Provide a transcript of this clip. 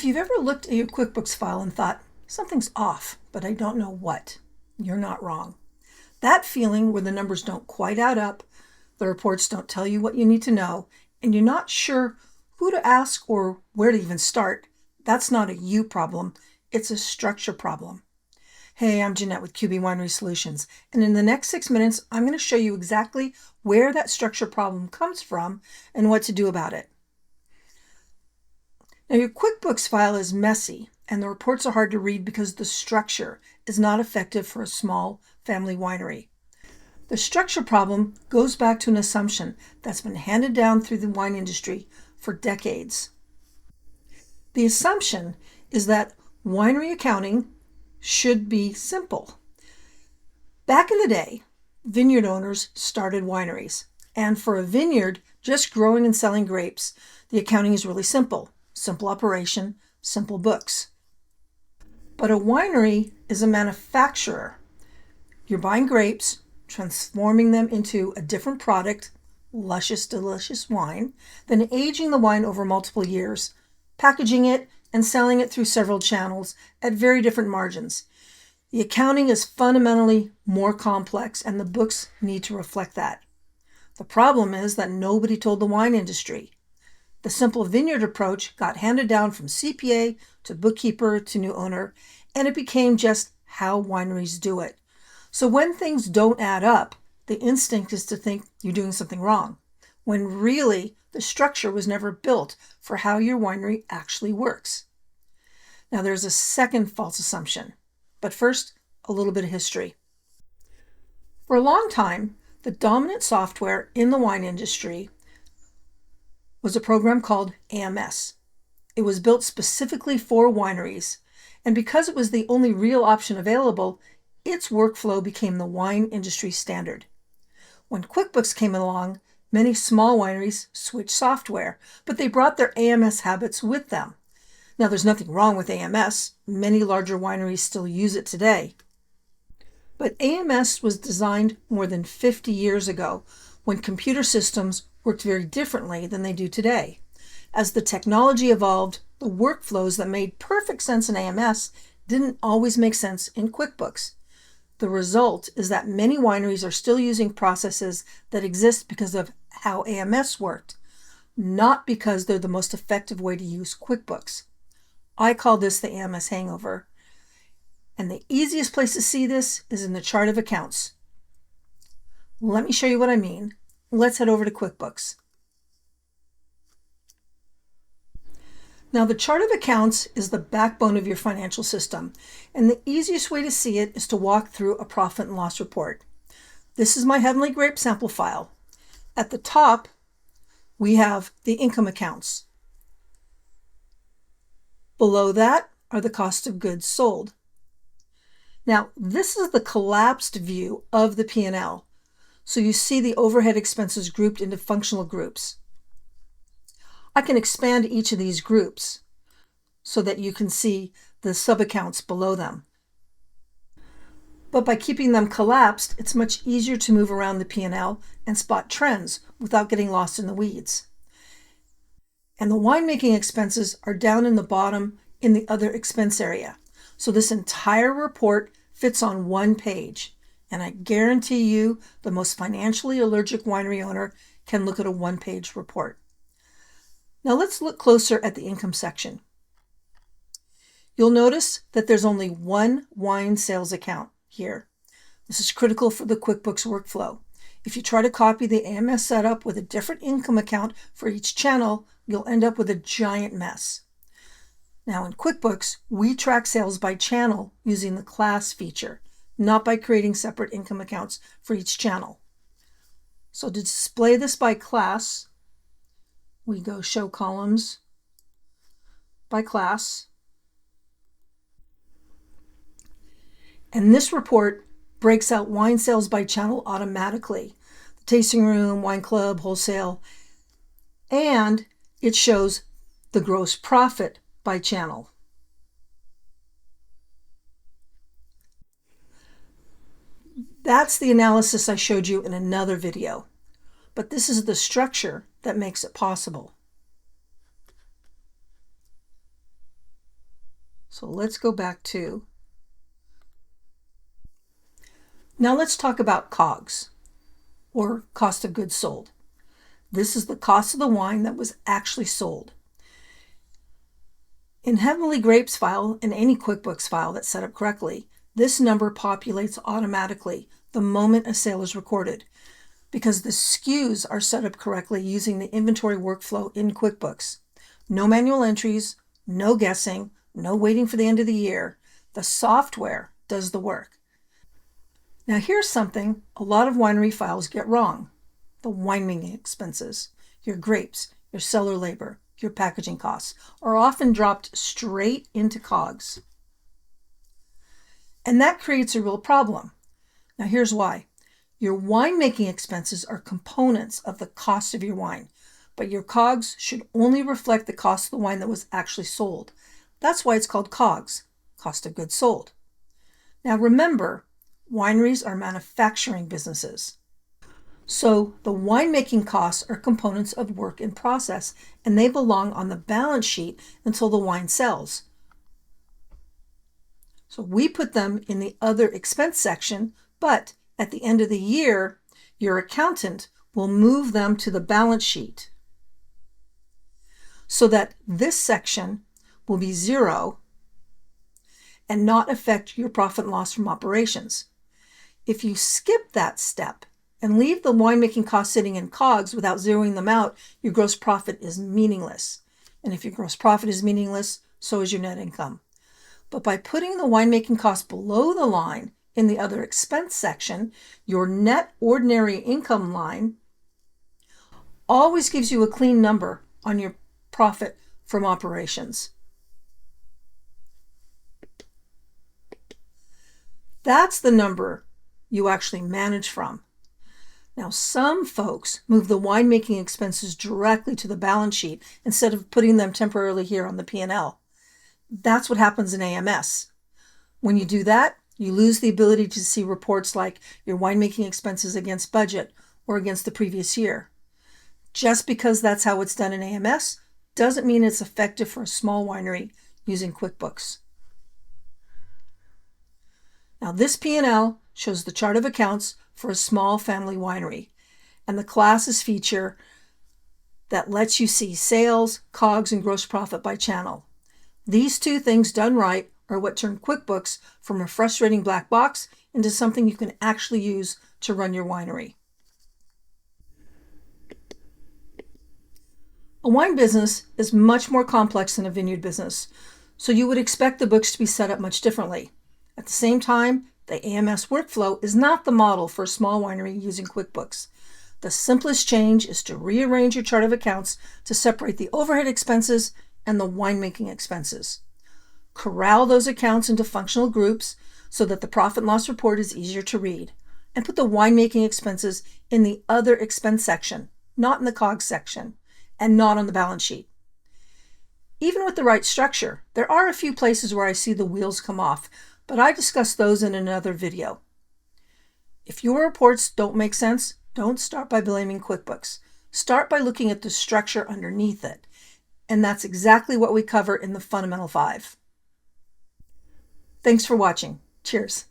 If you've ever looked at your QuickBooks file and thought, something's off, but I don't know what, you're not wrong. That feeling where the numbers don't quite add up, the reports don't tell you what you need to know, and you're not sure who to ask or where to even start, that's not a you problem, it's a structure problem. Hey, I'm Jeanette with QB Winery Solutions, and in the next 6 minutes, I'm going to show you exactly where that structure problem comes from and what to do about it. Now, your QuickBooks file is messy, and the reports are hard to read because the structure is not effective for a small family winery. The structure problem goes back to an assumption that's been handed down through the wine industry for decades. The assumption is that winery accounting should be simple. Back in the day, vineyard owners started wineries, and for a vineyard just growing and selling grapes, the accounting is really simple. Simple operation, simple books. But a winery is a manufacturer. You're buying grapes, transforming them into a different product, luscious, delicious wine, then aging the wine over multiple years, packaging it, and selling it through several channels at very different margins. The accounting is fundamentally more complex, and the books need to reflect that. The problem is that nobody told the wine industry. The simple vineyard approach got handed down from CPA to bookkeeper to new owner, and it became just how wineries do it. So when things don't add up, the instinct is to think you're doing something wrong, when really the structure was never built for how your winery actually works. Now there's a second false assumption, but first, a little bit of history. For a long time, the dominant software in the wine industry was a program called AMS. It was built specifically for wineries, and because it was the only real option available, its workflow became the wine industry standard. When QuickBooks came along, many small wineries switched software, but they brought their AMS habits with them. Now, there's nothing wrong with AMS. Many larger wineries still use it today. But AMS was designed more than 50 years ago when computer systems worked very differently than they do today. As the technology evolved, the workflows that made perfect sense in AMS didn't always make sense in QuickBooks. The result is that many wineries are still using processes that exist because of how AMS worked, not because they're the most effective way to use QuickBooks. I call this the AMS Hangover, and the easiest place to see this is in the chart of accounts. Let me show you what I mean. Let's head over to QuickBooks. Now, the chart of accounts is the backbone of your financial system, and the easiest way to see it is to walk through a profit and loss report. This is my Heavenly Grape sample file. At the top, we have the income accounts. Below that are the cost of goods sold. Now, this is the collapsed view of the P&L. So you see the overhead expenses grouped into functional groups. I can expand each of these groups so that you can see the sub-accounts below them. But by keeping them collapsed, it's much easier to move around the P&L and spot trends without getting lost in the weeds. And the winemaking expenses are down in the bottom in the other expense area. So this entire report fits on one page. And I guarantee you the most financially allergic winery owner can look at a one-page report. Now let's look closer at the income section. You'll notice that there's only one wine sales account here. This is critical for the QuickBooks workflow. If you try to copy the AMS setup with a different income account for each channel, you'll end up with a giant mess. Now in QuickBooks, we track sales by channel using the class feature, not by creating separate income accounts for each channel. So to display this by class, we go Show Columns by Class. And this report breaks out wine sales by channel automatically. The tasting room, wine club, wholesale, and it shows the gross profit by channel. That's the analysis I showed you in another video, but this is the structure that makes it possible. So let's go back to, now let's talk about COGS, or cost of goods sold. This is the cost of the wine that was actually sold. In Heavenly Grapes file and any QuickBooks file that's set up correctly, this number populates automatically the moment a sale is recorded because the SKUs are set up correctly using the inventory workflow in QuickBooks. No manual entries, no guessing, no waiting for the end of the year. The software does the work. Now here's something a lot of winery files get wrong. The winemaking expenses, your grapes, your cellar labor, your packaging costs are often dropped straight into COGS. And that creates a real problem. Now here's why. Your winemaking expenses are components of the cost of your wine, but your COGS should only reflect the cost of the wine that was actually sold. That's why it's called COGS, cost of goods sold. Now remember, wineries are manufacturing businesses. So the winemaking costs are components of work in process, and they belong on the balance sheet until the wine sells. So we put them in the other expense section, but at the end of the year, your accountant will move them to the balance sheet so that this section will be zero and not affect your profit and loss from operations. If you skip that step and leave the winemaking costs sitting in COGS without zeroing them out, your gross profit is meaningless. And if your gross profit is meaningless, so is your net income. But by putting the winemaking costs below the line in the other expense section, your net ordinary income line always gives you a clean number on your profit from operations. That's the number you actually manage from. Now, some folks move the winemaking expenses directly to the balance sheet instead of putting them temporarily here on the P&L. That's what happens in AMS. When you do that, you lose the ability to see reports like your winemaking expenses against budget or against the previous year. Just because that's how it's done in AMS doesn't mean it's effective for a small winery using QuickBooks. Now this P&L shows the chart of accounts for a small family winery, and the classes feature that lets you see sales, COGS, and gross profit by channel. These two things done right are what turn QuickBooks from a frustrating black box into something you can actually use to run your winery. A wine business is much more complex than a vineyard business, so you would expect the books to be set up much differently. At the same time, the AMS workflow is not the model for a small winery using QuickBooks. The simplest change is to rearrange your chart of accounts to separate the overhead expenses and the winemaking expenses. Corral those accounts into functional groups so that the profit and loss report is easier to read, and put the winemaking expenses in the other expense section, not in the COGS section, and not on the balance sheet. Even with the right structure, there are a few places where I see the wheels come off, but I discuss those in another video. If your reports don't make sense, don't start by blaming QuickBooks. Start by looking at the structure underneath it. And that's exactly what we cover in the Fundamental 5. Thanks for watching. Cheers.